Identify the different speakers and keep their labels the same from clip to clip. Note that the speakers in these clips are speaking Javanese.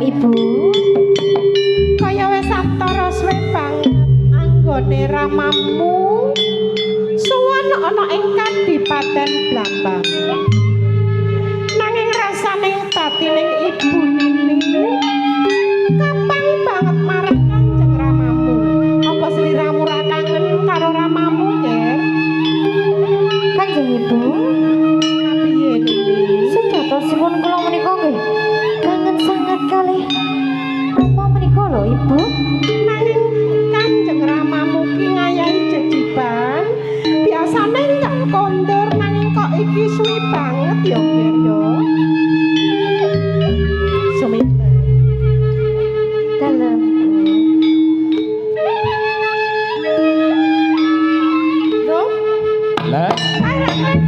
Speaker 1: Ibu.
Speaker 2: Kaya wis antara suwe banget anggone ramamu suwan ana ing Kadipaten Blambang. Nanging rasane batining ibu Nini kapang banget marang Kanjeng Ramamu. Apa sliramu ra kangen karo ramamu, nggih?
Speaker 1: Kanjeng Ibu.
Speaker 2: Piye Nini?
Speaker 1: Sedatosipun kula menika nggih kangen sangat kalih Rama menika lho Ibu.
Speaker 2: Nanging Kanjeng Ramamu ki ngayahi jejiban biasane nggak kondur nanging kok iki suwi banget ya Ger yo. Suminten.
Speaker 1: Dalem.
Speaker 2: Lho,
Speaker 3: Lah,
Speaker 2: arek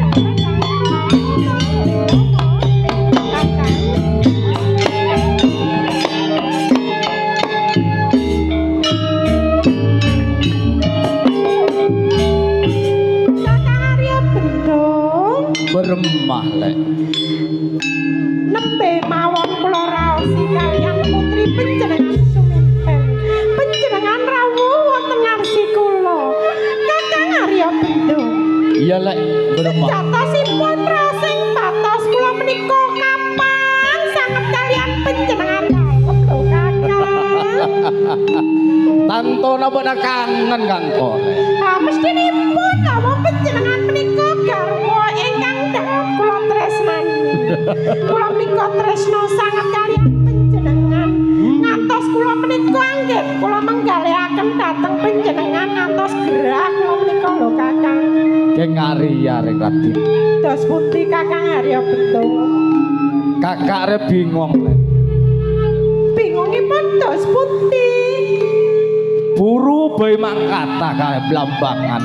Speaker 3: beremah lek.
Speaker 2: nembe mawon kula raosi kaliyan putri panjenengan Suminten. Panjenengan rawuh wonten ngarsi kula. Kakang Arya Bendo.
Speaker 3: Iya lek, beremah.
Speaker 2: Jatosipun rasing batos kula menika kapan sanget kaliyan panjenengan dalem lho Kakang.
Speaker 3: Tanto napa kangen Kang Kole.
Speaker 2: Ha mestinipun napa panjenengan menika garwa ingkang dalem kula tresnani. Kula menika tresna sanget kaliyan panjenengan. Ngantos kula menika anggih kula menggalehaken dhateng panjenengan ngantos gerah kula menika lho Kakang.
Speaker 3: Keng Arya rek Raden.
Speaker 2: Dos pundi Kakang Arya Bendo?
Speaker 3: Kakak re bingung lek.
Speaker 2: Bingungipun dos pundi?
Speaker 3: Buru bae mangkata kae Blambangan.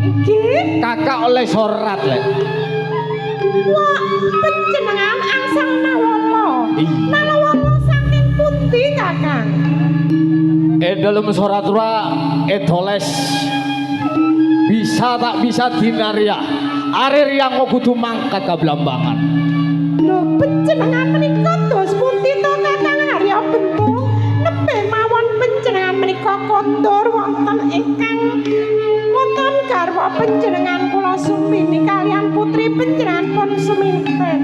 Speaker 2: Iki
Speaker 3: Kakak oleh sorat lek.
Speaker 2: wah panjenengan angsal nawala.
Speaker 3: Iya.
Speaker 2: Nawala saking pundi Kakang?
Speaker 3: Dalam surat tura edoles bisa tak bisa dinaria arir yang mau kudu mangkat ke Blambangan.
Speaker 2: Lho panjenengan menika dos pundi to Kakang Arya Bendo? Nembe mawon panjenengan menika kondur wonten ingkang wonten garwa panjenengan kula Sumini kaliyan putri panjenengan pun Suminten.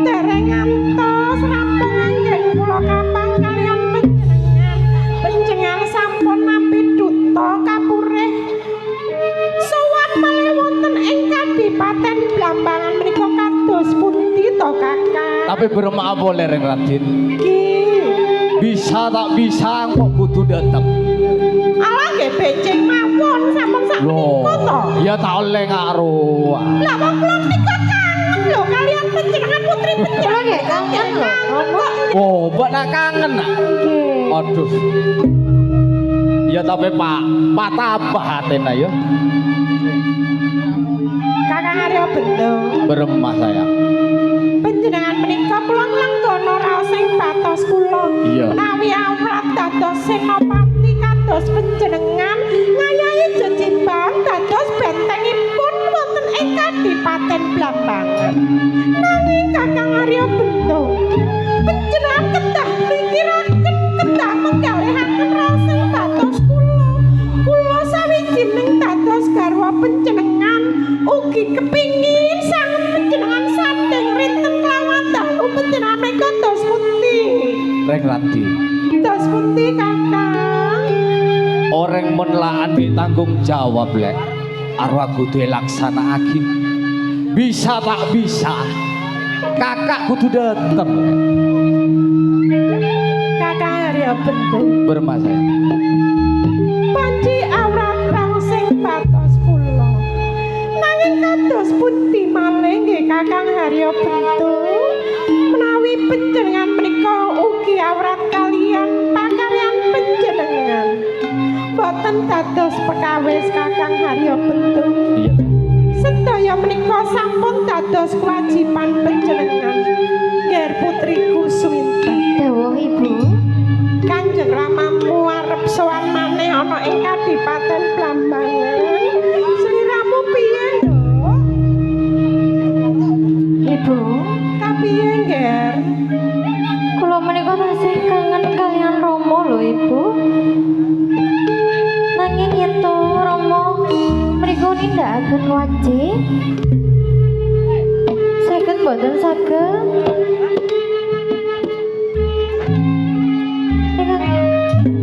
Speaker 2: Dereng ngantos rampung anggen kula kapang kaliyan panjenengan. Panjenengan sampun nampi duta kapurih sowan malih wonten ing Kadipaten Blambangan menika kados pundi to Kakang?
Speaker 3: Tapi bermaaf boleh Raden.
Speaker 2: Iki
Speaker 3: Bisa tak bisa kok kudu datang.
Speaker 2: ala nggih becing mawon sampun sak menika to.
Speaker 3: Ya tak oleh ngaruh.
Speaker 2: Lah wong kula menika kangen lho kaliyan panjenengan putri panjenengan
Speaker 1: nggih kangen lho.
Speaker 3: Oh, mbok nak kangen nak.
Speaker 1: Nggih.
Speaker 3: Aduh. Ya tapi Pak, patah hatena ya.
Speaker 2: Kakang Arya Bendo.
Speaker 3: Beremah saya.
Speaker 2: Panjenengan menika kula nglenggana raos ing batos kula.
Speaker 3: Iya.
Speaker 2: Menawi awrat dados senopati kados panjenengan ngayahi jejiban dados bentengipun wonten ing Kadipaten Blambangan. Nanging Kakang Arya Bendo, panjenengan kedah mikiraken kedah menggalehaken raos ing batos kula. Kula sawijining dados garwa panjenengan ugi kepingin sanget panjenengan sanding rinten kelawan dalu panjenengan menika dos pundi?
Speaker 3: Rek Raden.
Speaker 2: Dos pundi Kakang?
Speaker 3: Orang menlaan tanggung jawab lek. Arwah kudu laksanakake. Bisa tak bisa. Kakak kudu dateng.
Speaker 2: Kakang Arya Bendo.
Speaker 3: Beremah saya.
Speaker 2: Panci awrat raos ing batos kula. Nanging kados pundi malih nggih Kakang Arya Bendo? Menawi panjenengan menika ugi awrat kaliyan pakaryan panjenengan. Boten dados pekawis Kakang Arya Bendo.
Speaker 3: Iya.
Speaker 2: Sedaya menika sampun dados kewajiban panjenengan. Ger putriku Suminten.
Speaker 1: Dawuh Ibu.
Speaker 2: Kanjeng Ramamu arep sowan maneh ana ing Kadipaten Blambangan. Sliramu piye, Nduk?
Speaker 1: Ibu,
Speaker 2: Kapiye, Ger?
Speaker 1: kula menika tasih kangen kalian Romo lho Ibu. Nanging yen to Romo mriku nindakaken wajib. Saged boten saged.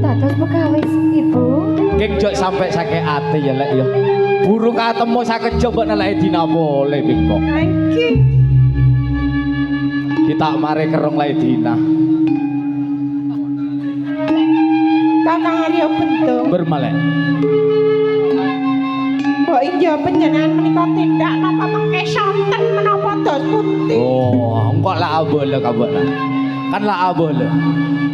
Speaker 1: Dados pegawis Ibu.
Speaker 3: Nggih njok sampe saking ati ya lek ya. Burung ketemu saged coba neleki dina boleh Bingko.
Speaker 2: Iki
Speaker 3: Kita mari kerong lek dina.
Speaker 2: Kakang Arya Bendung.
Speaker 3: Bermalek.
Speaker 2: Mbok iya panjenengan menika tindak napa mengke sonten menapa dos putih.
Speaker 3: Oh, engkok lah abole kabeh. Kan lah abole.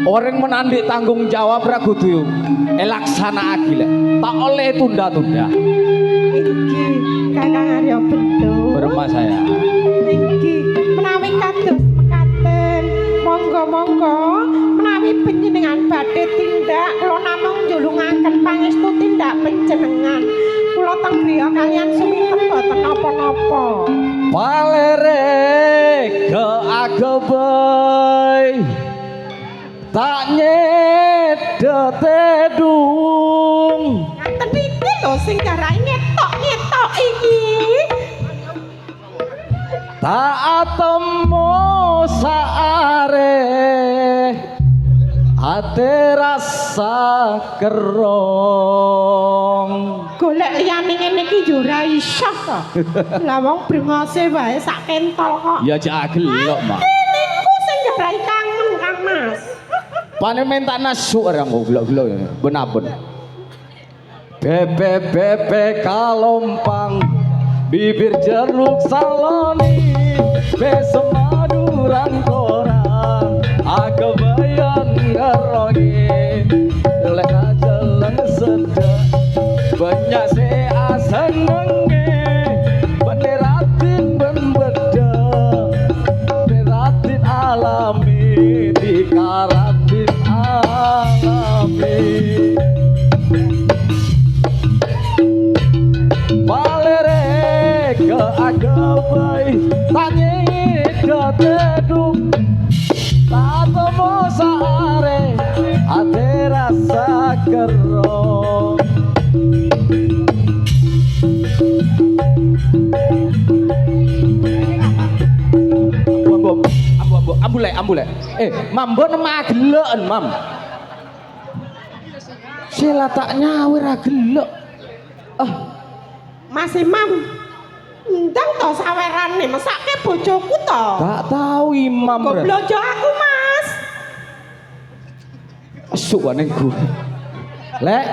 Speaker 3: Orang menandik tanggung jawab ra kudu laksanakake lek. Tak oleh tunda-tunda.
Speaker 2: Iki Kakang Arya Bendung.
Speaker 3: Berma saya.
Speaker 2: Iki menawi kados mekaten, monggo-monggo menawi panjenengan badhe tindak kula namung njulungaken pangestu tindak panjenengan. Kula teng griya kalian suminten boten napa-napa.
Speaker 3: Palere ke agabay tak nyedetedung
Speaker 2: Ngaten iki lho sing garane ngetok-ngetok iki.
Speaker 3: tak atemu saare ate rasa kerong
Speaker 2: Golek liyane ngene iki yo ora iso kok. Lah wong brengose wae sak pentol kok.
Speaker 3: ya jak gelok mak
Speaker 2: Niku sing garai kangen Kang Mas.
Speaker 3: pane minta nasu orang goblok-goblok benapun bebe kalompang bibir jeruk saloni besok maduran korang aku bayan ngerongi lek ajeleng sedek banyak se asan nenge beneratin beda beneratin alami dikaratin alami Palere ke agabai tanye doteduk tak temu saare ate rasa kerong ambule mambon mageleken mam sila tak nyawer agelek
Speaker 2: Mas Imam. Ndang to sawerane mesake bojoku to.
Speaker 3: tak tahu imam
Speaker 2: Goblojo aku, Mas.
Speaker 3: asuk ning gue lek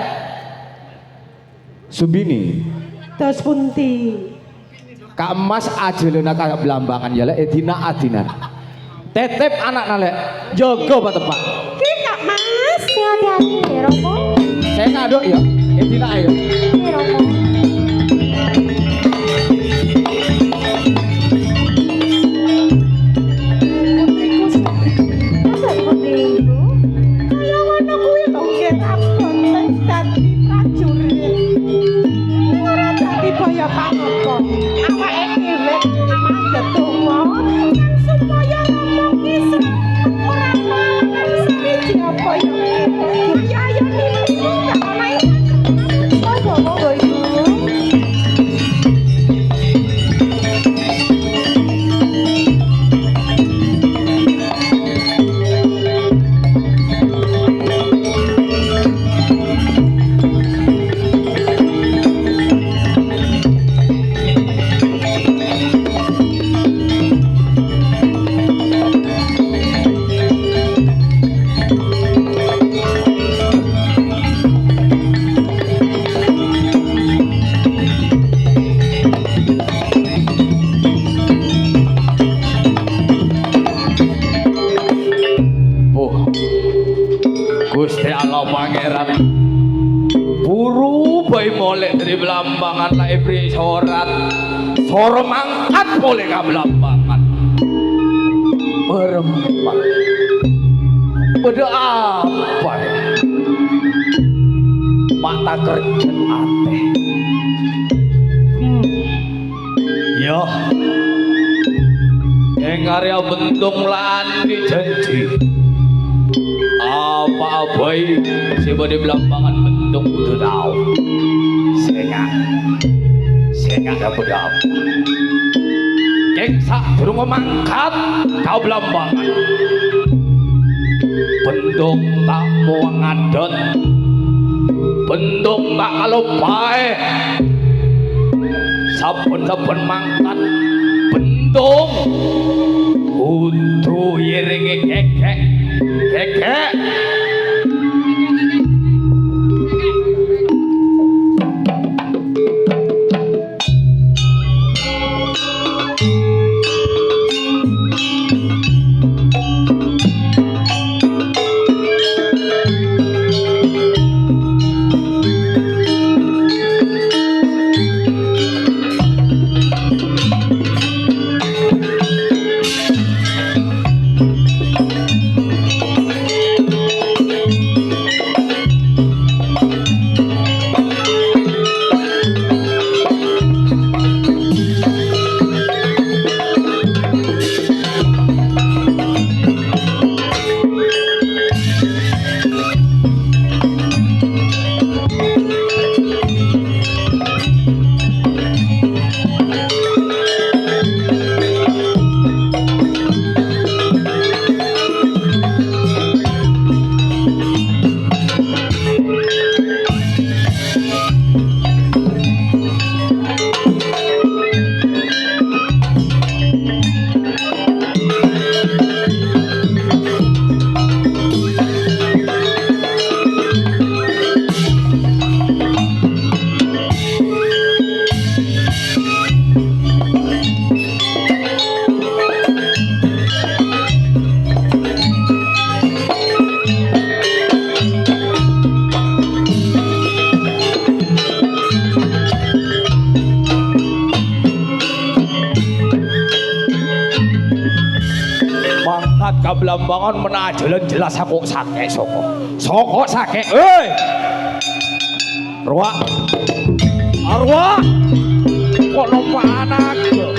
Speaker 3: Subini
Speaker 2: Dos pundi?
Speaker 3: Kak Mas ajelena kayak belambangan ya lek Edina Adina tetep anak nalek jogo Pak Tepak
Speaker 2: Ki Kak Mas.
Speaker 1: Hati-hati ya Romo.
Speaker 3: saya ngaduk ya Edina ayo
Speaker 1: Ya Romo. Masa putri Ibu?
Speaker 2: Kaya ngono kuwi lho nggih abot dadi prajurit. Ora dadi boyo panopo. Awake dhewe mandhet donga supaya ngomong ki ora malangan siji apa ya. Ayo niku gak ana
Speaker 1: Monggo Ibu.
Speaker 3: Gusti Allah Pangeran buru bayi molek dari belambangan lah ibri sorat soro mangkat boleh ke belambangan berempat beda apa ya mata kerja ate ya yang Arya Bendung lani janji Bapak Abai sebagai belambangan bentuk kudu tahu. Sengak dapat apa? Kengsa durung mangkat kau belambangan. Bentuk tak mau ngadon. Bentuk tak kalau baik. Saben-saben mangkat bentuk. Kudu iringi kekek. Belambangan menajelan jelas aku sake soko sake Arwah kok lupa anak kok